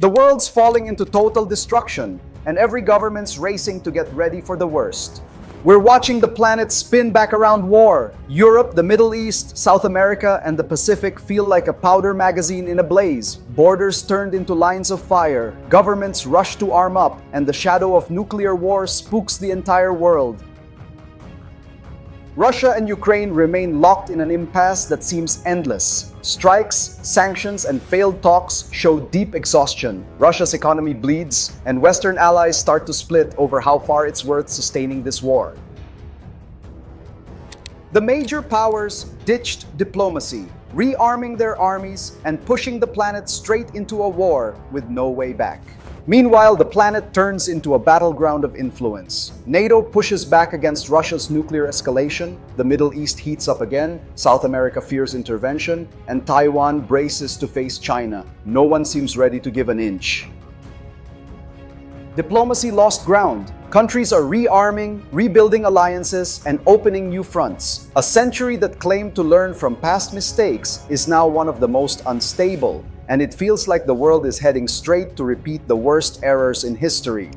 The world's falling into total destruction, and every government's racing to get ready for the worst. We're watching the planet spin back around war. Europe, the Middle East, South America, and the Pacific feel like a powder magazine in a blaze. Borders turned into lines of fire, governments rush to arm up, and the shadow of nuclear war spooks the entire world. Russia and Ukraine remain locked in an impasse that seems endless. Strikes, sanctions, and failed talks show deep exhaustion. Russia's economy bleeds, and Western allies start to split over how far it's worth sustaining this war. The major powers ditched diplomacy, rearming their armies and pushing the planet straight into a war with no way back. Meanwhile, the planet turns into a battleground of influence. NATO pushes back against Russia's nuclear escalation, the Middle East heats up again, South America fears intervention, and Taiwan braces to face China. No one seems ready to give an inch. Diplomacy lost ground. Countries are rearming, rebuilding alliances, and opening new fronts. A century that claimed to learn from past mistakes is now one of the most unstable, and it feels like the world is heading straight to repeat the worst errors in history.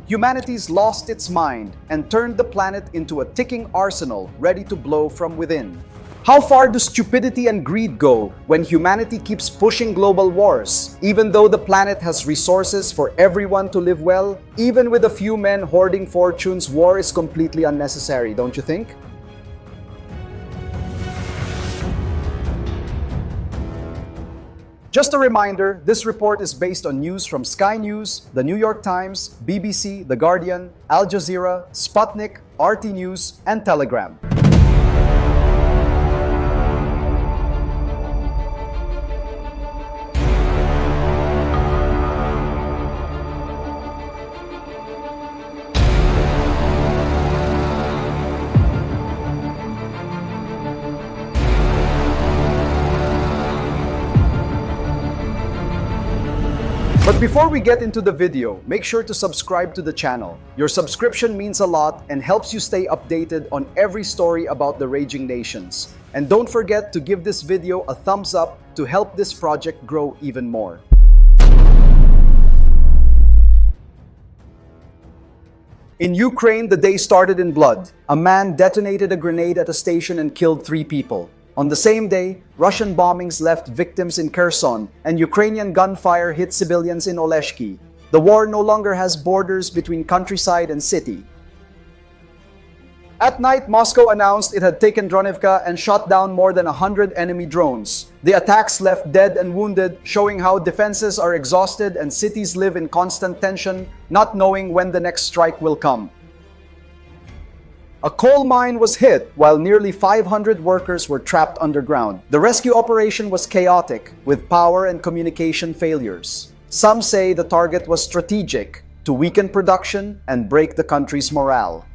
Humanity's lost its mind and turned the planet into a ticking arsenal ready to blow from within. How far do stupidity and greed go when humanity keeps pushing global wars? Even though the planet has resources for everyone to live well, even with a few men hoarding fortunes, war is completely unnecessary, don't you think? Just a reminder, this report is based on news from Sky News, The New York Times, BBC, The Guardian, Al Jazeera, Sputnik, RT News, and Telegram. But before we get into the video, make sure to subscribe to the channel. Your subscription means a lot and helps you stay updated on every story about the raging nations. And don't forget to give this video a thumbs up to help this project grow even more. In Ukraine, the day started in blood. A man detonated a grenade at a station and killed 3 people. On the same day, Russian bombings left victims in Kherson, and Ukrainian gunfire hit civilians in Oleshki. The war no longer has borders between countryside and city. At night, Moscow announced it had taken Dronivka and shot down more than 100 enemy drones. The attacks left dead and wounded, showing how defenses are exhausted and cities live in constant tension, not knowing when the next strike will come. A coal mine was hit while nearly 500 workers were trapped underground. The rescue operation was chaotic, with power and communication failures. Some say the target was strategic, to weaken production and break the country's morale.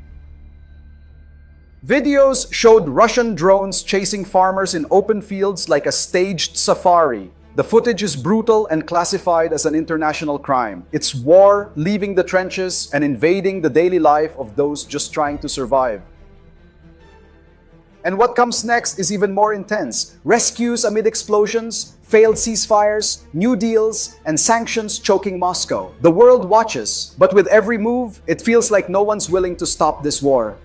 Videos showed Russian drones chasing farmers in open fields like a staged safari. The footage is brutal and classified as an international crime. It's war, leaving the trenches and invading the daily life of those just trying to survive. And what comes next is even more intense. Rescues amid explosions, failed ceasefires, new deals, and sanctions choking Moscow. The world watches, but with every move, it feels like no one's willing to stop this war.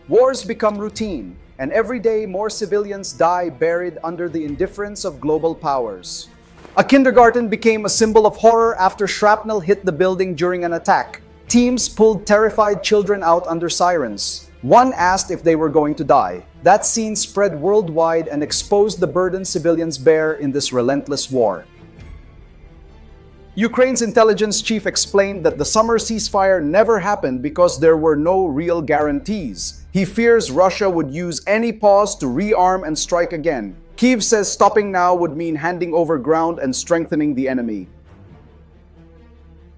Wars become routine, and every day more civilians die buried under the indifference of global powers. A kindergarten became a symbol of horror after shrapnel hit the building during an attack. Teams pulled terrified children out under sirens. One asked if they were going to die. That scene spread worldwide and exposed the burden civilians bear in this relentless war. Ukraine's intelligence chief explained that the summer ceasefire never happened because there were no real guarantees. He fears Russia would use any pause to rearm and strike again. Kyiv says stopping now would mean handing over ground and strengthening the enemy.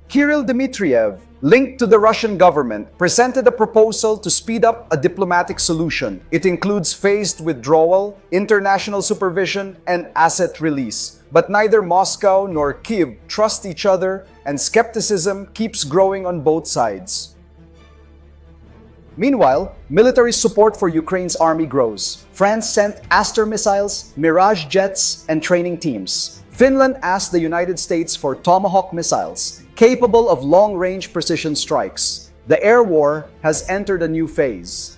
Kirill Dmitriev, linked to the Russian government, presented a proposal to speed up a diplomatic solution. It includes phased withdrawal, international supervision, and asset release. But neither Moscow nor Kyiv trust each other, and skepticism keeps growing on both sides. Meanwhile, military support for Ukraine's army grows. France sent Aster missiles, Mirage jets, and training teams. Finland asked the United States for Tomahawk missiles, capable of long-range precision strikes. The air war has entered a new phase.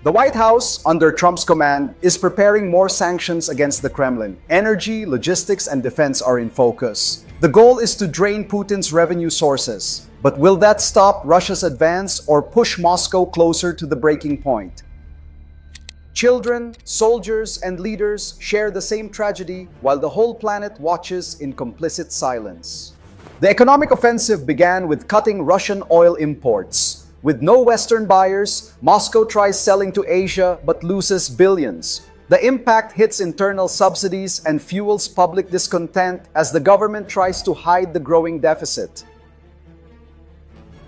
The White House, under Trump's command, is preparing more sanctions against the Kremlin. Energy, logistics, and defense are in focus. The goal is to drain Putin's revenue sources. But will that stop Russia's advance or push Moscow closer to the breaking point? Children, soldiers, and leaders share the same tragedy while the whole planet watches in complicit silence. The economic offensive began with cutting Russian oil imports. With no Western buyers, Moscow tries selling to Asia but loses billions. The impact hits internal subsidies and fuels public discontent as the government tries to hide the growing deficit.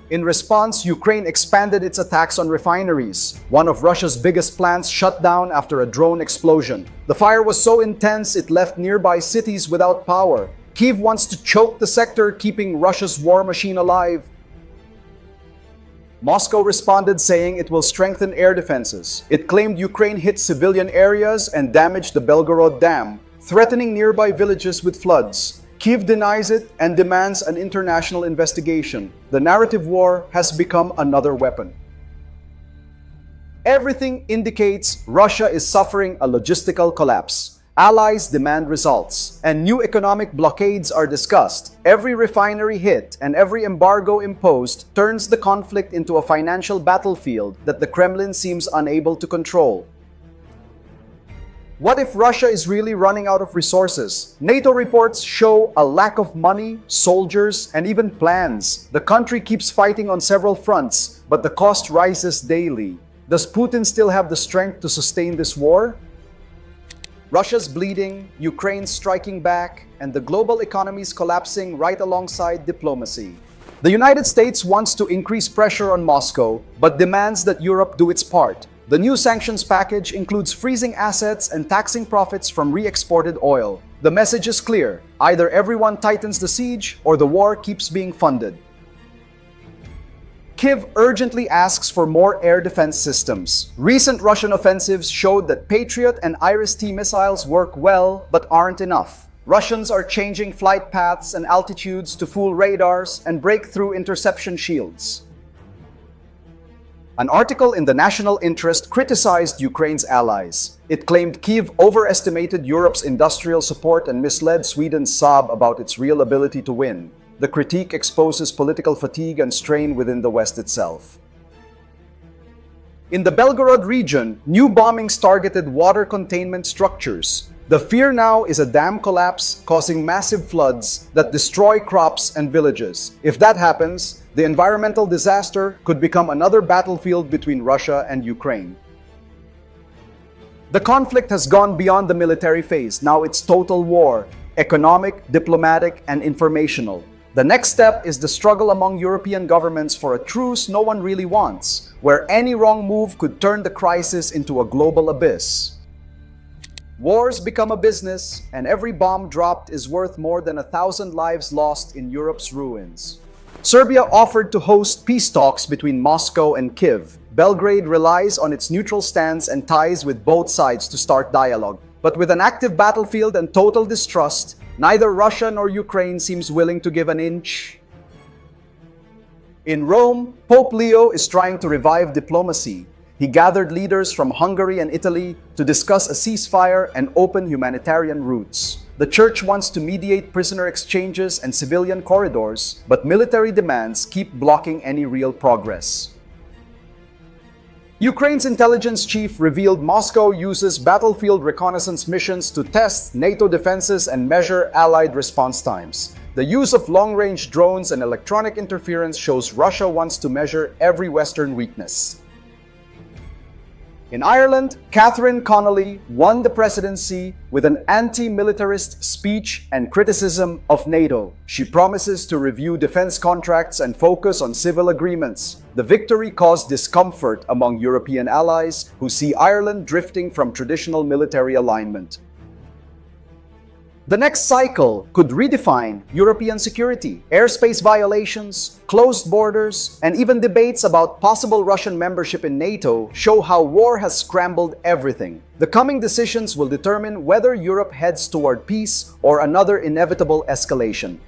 In response, Ukraine expanded its attacks on refineries. One of Russia's biggest plants shut down after a drone explosion. The fire was so intense it left nearby cities without power. Kyiv wants to choke the sector, keeping Russia's war machine alive. Moscow responded saying it will strengthen air defenses. It claimed Ukraine hit civilian areas and damaged the Belgorod Dam, threatening nearby villages with floods. Kyiv denies it and demands an international investigation. The narrative war has become another weapon. Everything indicates Russia is suffering a logistical collapse. Allies demand results, and new economic blockades are discussed. Every refinery hit and every embargo imposed turns the conflict into a financial battlefield that the Kremlin seems unable to control. What if Russia is really running out of resources? NATO reports show a lack of money, soldiers, and even plans. The country keeps fighting on several fronts, but the cost rises daily. Does Putin still have the strength to sustain this war? Russia's bleeding, Ukraine's striking back, and the global economy's collapsing right alongside diplomacy. The United States wants to increase pressure on Moscow, but demands that Europe do its part. The new sanctions package includes freezing assets and taxing profits from re-exported oil. The message is clear: either everyone tightens the siege or the war keeps being funded. Kyiv urgently asks for more air defense systems. Recent Russian offensives showed that Patriot and Iris-T missiles work well but aren't enough. Russians are changing flight paths and altitudes to fool radars and break through interception shields. An article in the National Interest criticized Ukraine's allies. It claimed Kyiv overestimated Europe's industrial support and misled Sweden's Saab about its real ability to win. The critique exposes political fatigue and strain within the West itself. In the Belgorod region, new bombings targeted water containment structures. The fear now is a dam collapse causing massive floods that destroy crops and villages. If that happens, the environmental disaster could become another battlefield between Russia and Ukraine. The conflict has gone beyond the military phase. Now it's total war, economic, diplomatic, and informational. The next step is the struggle among European governments for a truce no one really wants, where any wrong move could turn the crisis into a global abyss. Wars become a business, and every bomb dropped is worth more than 1,000 lives lost in Europe's ruins. Serbia offered to host peace talks between Moscow and Kyiv. Belgrade relies on its neutral stance and ties with both sides to start dialogue. But with an active battlefield and total distrust, neither Russia nor Ukraine seems willing to give an inch. In Rome, Pope Leo is trying to revive diplomacy. He gathered leaders from Hungary and Italy to discuss a ceasefire and open humanitarian routes. The Church wants to mediate prisoner exchanges and civilian corridors, but military demands keep blocking any real progress. Ukraine's intelligence chief revealed Moscow uses battlefield reconnaissance missions to test NATO defenses and measure Allied response times. The use of long-range drones and electronic interference shows Russia wants to measure every Western weakness. In Ireland, Catherine Connolly won the presidency with an anti-militarist speech and criticism of NATO. She promises to review defense contracts and focus on civil agreements. The victory caused discomfort among European allies who see Ireland drifting from traditional military alignment. The next cycle could redefine European security. Airspace violations, closed borders, and even debates about possible Russian membership in NATO show how war has scrambled everything. The coming decisions will determine whether Europe heads toward peace or another inevitable escalation.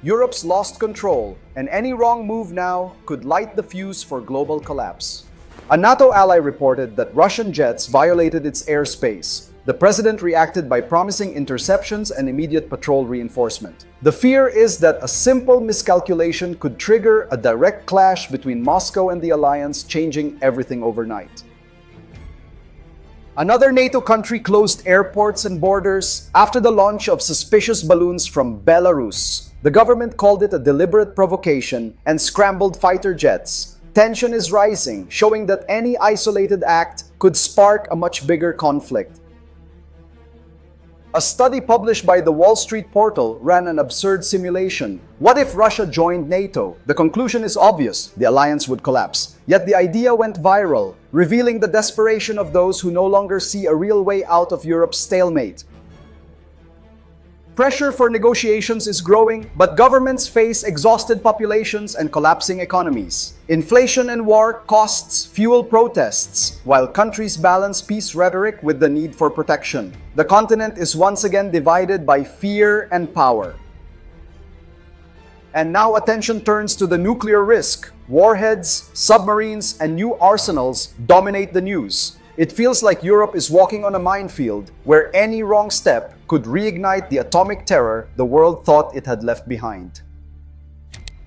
Europe's lost control, and any wrong move now could light the fuse for global collapse. A NATO ally reported that Russian jets violated its airspace. The president reacted by promising interceptions and immediate patrol reinforcement. The fear is that a simple miscalculation could trigger a direct clash between Moscow and the alliance, changing everything overnight. Another NATO country closed airports and borders after the launch of suspicious balloons from Belarus. The government called it a deliberate provocation and scrambled fighter jets. Tension is rising, showing that any isolated act could spark a much bigger conflict. A study published by the Wall Street Portal ran an absurd simulation. What if Russia joined NATO? The conclusion is obvious: the alliance would collapse. Yet the idea went viral, revealing the desperation of those who no longer see a real way out of Europe's stalemate. Pressure for negotiations is growing, but governments face exhausted populations and collapsing economies. Inflation and war costs fuel protests, while countries balance peace rhetoric with the need for protection. The continent is once again divided by fear and power. And now attention turns to the nuclear risk. Warheads, submarines, and new arsenals dominate the news. It feels like Europe is walking on a minefield where any wrong step could reignite the atomic terror the world thought it had left behind.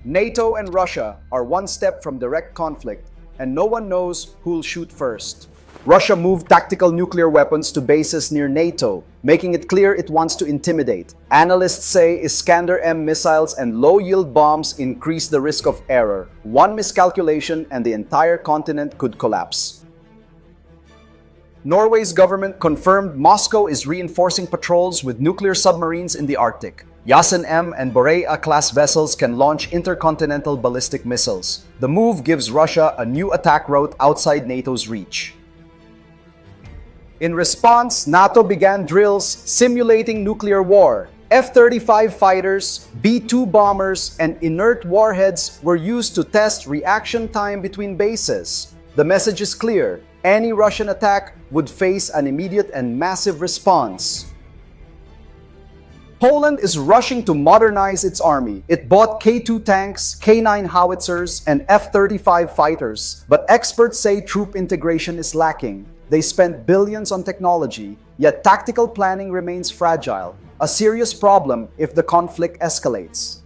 NATO and Russia are one step from direct conflict, and no one knows who'll shoot first. Russia moved tactical nuclear weapons to bases near NATO, making it clear it wants to intimidate. Analysts say Iskander-M missiles and low-yield bombs increase the risk of error. One miscalculation and the entire continent could collapse. Norway's government confirmed Moscow is reinforcing patrols with nuclear submarines in the Arctic. Yasen-M and Borea-class vessels can launch intercontinental ballistic missiles. The move gives Russia a new attack route outside NATO's reach. In response, NATO began drills simulating nuclear war. F-35 fighters, B-2 bombers, and inert warheads were used to test reaction time between bases. The message is clear: any Russian attack would face an immediate and massive response. Poland is rushing to modernize its army. It bought K2 tanks, K9 howitzers, and F-35 fighters, but experts say troop integration is lacking. They spent billions on technology, yet tactical planning remains fragile, a serious problem if the conflict escalates.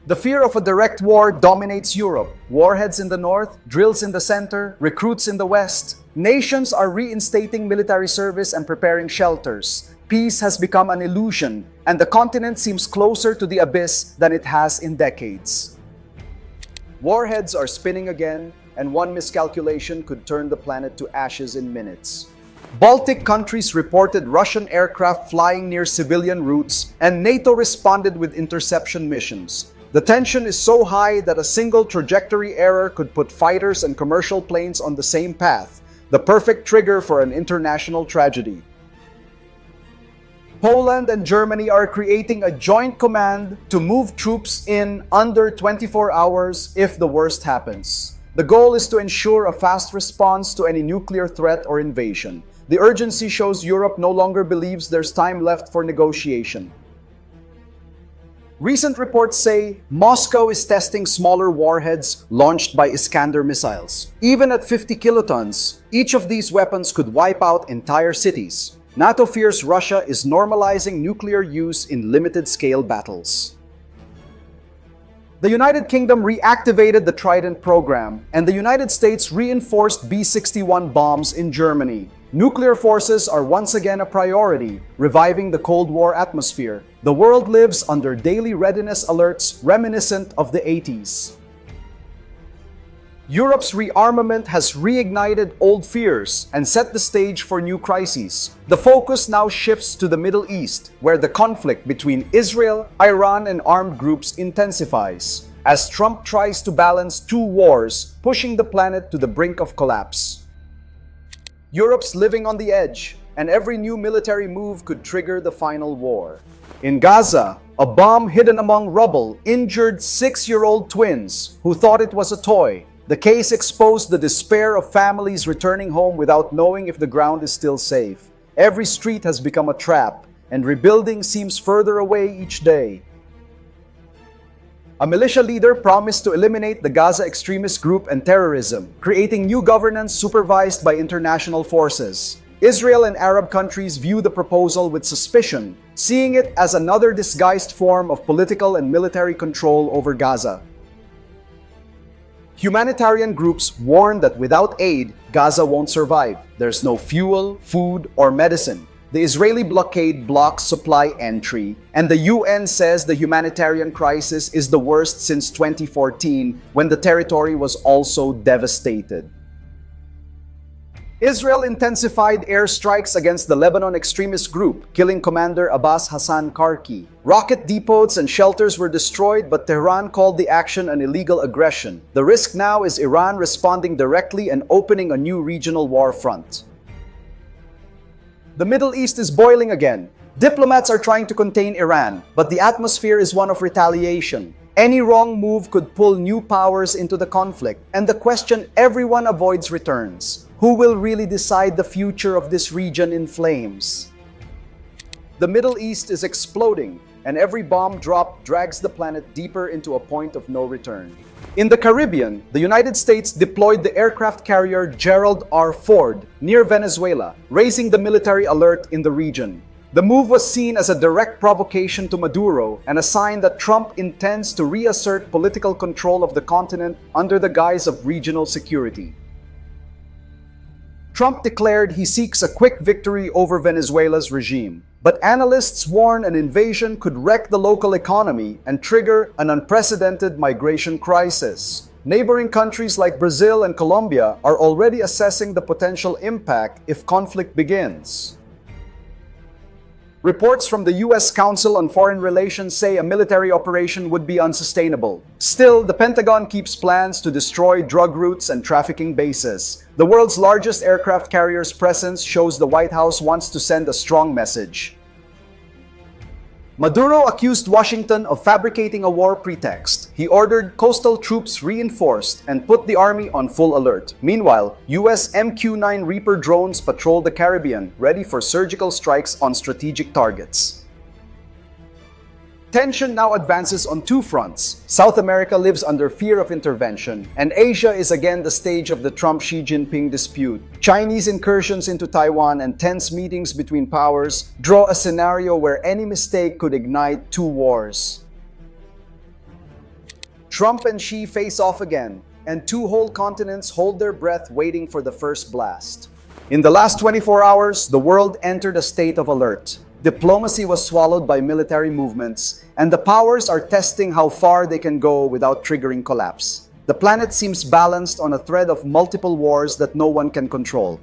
The fear of a direct war dominates Europe. Warheads in the north, drills in the center, recruits in the west. Nations are reinstating military service and preparing shelters. Peace has become an illusion, and the continent seems closer to the abyss than it has in decades. Warheads are spinning again, and one miscalculation could turn the planet to ashes in minutes. Baltic countries reported Russian aircraft flying near civilian routes, and NATO responded with interception missions. The tension is so high that a single trajectory error could put fighters and commercial planes on the same path, the perfect trigger for an international tragedy. Poland and Germany are creating a joint command to move troops in under 24 hours if the worst happens. The goal is to ensure a fast response to any nuclear threat or invasion. The urgency shows Europe no longer believes there's time left for negotiation. Recent reports say Moscow is testing smaller warheads launched by Iskander missiles. Even at 50 kilotons, each of these weapons could wipe out entire cities. NATO fears Russia is normalizing nuclear use in limited-scale battles. The United Kingdom reactivated the Trident program, and the United States reinforced B-61 bombs in Germany. Nuclear forces are once again a priority, reviving the Cold War atmosphere. The world lives under daily readiness alerts reminiscent of the 80s. Europe's rearmament has reignited old fears and set the stage for new crises. The focus now shifts to the Middle East, where the conflict between Israel, Iran, and armed groups intensifies, as Trump tries to balance two wars, pushing the planet to the brink of collapse. Europe's living on the edge, and every new military move could trigger the final war. In Gaza, a bomb hidden among rubble injured 6-year-old twins who thought it was a toy. The case exposed the despair of families returning home without knowing if the ground is still safe. Every street has become a trap, and rebuilding seems further away each day. A militia leader promised to eliminate the Gaza extremist group and terrorism, creating new governance supervised by international forces. Israel and Arab countries view the proposal with suspicion, seeing it as another disguised form of political and military control over Gaza. Humanitarian groups warn that without aid, Gaza won't survive. There's no fuel, food, or medicine. The Israeli blockade blocks supply entry, and the UN says the humanitarian crisis is the worst since 2014, when the territory was also devastated. Israel intensified airstrikes against the Lebanon extremist group, killing Commander Abbas Hassan Karki. Rocket depots and shelters were destroyed, but Tehran called the action an illegal aggression. The risk now is Iran responding directly and opening a new regional war front. The Middle East is boiling again. Diplomats are trying to contain Iran, but the atmosphere is one of retaliation. Any wrong move could pull new powers into the conflict, and the question everyone avoids returns. Who will really decide the future of this region in flames? The Middle East is exploding, and every bomb drop drags the planet deeper into a point of no return. In the Caribbean, the United States deployed the aircraft carrier Gerald R. Ford near Venezuela, raising the military alert in the region. The move was seen as a direct provocation to Maduro and a sign that Trump intends to reassert political control of the continent under the guise of regional security. Trump declared he seeks a quick victory over Venezuela's regime, but analysts warn an invasion could wreck the local economy and trigger an unprecedented migration crisis. Neighboring countries like Brazil and Colombia are already assessing the potential impact if conflict begins. Reports from the U.S. Council on Foreign Relations say a military operation would be unsustainable. Still, the Pentagon keeps plans to destroy drug routes and trafficking bases. The world's largest aircraft carrier's presence shows the White House wants to send a strong message. Maduro accused Washington of fabricating a war pretext. He ordered coastal troops reinforced and put the army on full alert. Meanwhile, US MQ-9 Reaper drones patrol the Caribbean, ready for surgical strikes on strategic targets. Tension now advances on two fronts. South America lives under fear of intervention, and Asia is again the stage of the Trump-Xi Jinping dispute. Chinese incursions into Taiwan and tense meetings between powers draw a scenario where any mistake could ignite two wars. Trump and Xi face off again, and two whole continents hold their breath waiting for the first blast. In the last 24 hours, the world entered a state of alert. Diplomacy was swallowed by military movements, and the powers are testing how far they can go without triggering collapse. The planet seems balanced on a thread of multiple wars that no one can control.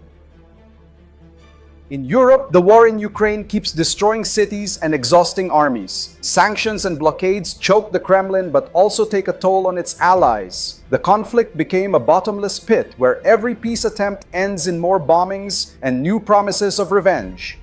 In Europe, the war in Ukraine keeps destroying cities and exhausting armies. Sanctions and blockades choke the Kremlin but also take a toll on its allies. The conflict became a bottomless pit where every peace attempt ends in more bombings and new promises of revenge.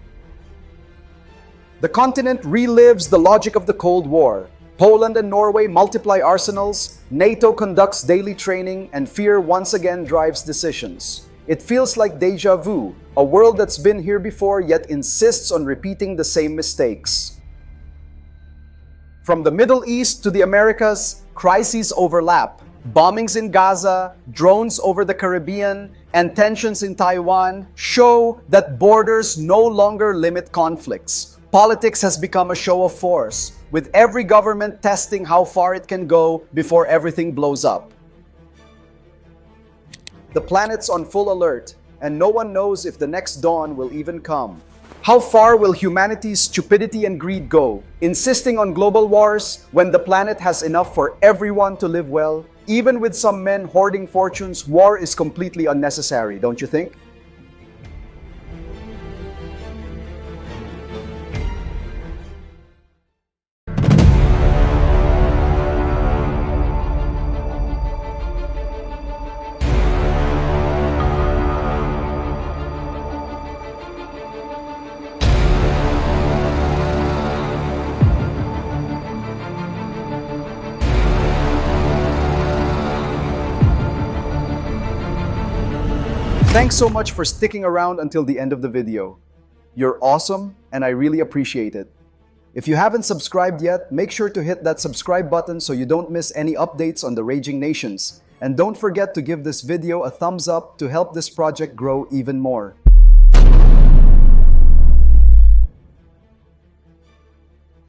The continent relives the logic of the Cold War. Poland and Norway multiply arsenals, NATO conducts daily training, and fear once again drives decisions. It feels like déjà vu, a world that's been here before yet insists on repeating the same mistakes. From the Middle East to the Americas, crises overlap. Bombings in Gaza, drones over the Caribbean, and tensions in Taiwan show that borders no longer limit conflicts. Politics has become a show of force, with every government testing how far it can go before everything blows up. The planet's on full alert, and no one knows if the next dawn will even come. How far will humanity's stupidity and greed go, insisting on global wars when the planet has enough for everyone to live well? Even with some men hoarding fortunes, war is completely unnecessary, don't you think? Thanks so much for sticking around until the end of the video. You're awesome, and I really appreciate it. If you haven't subscribed yet, make sure to hit that subscribe button so you don't miss any updates on the raging nations. And don't forget to give this video a thumbs up to help this project grow even more.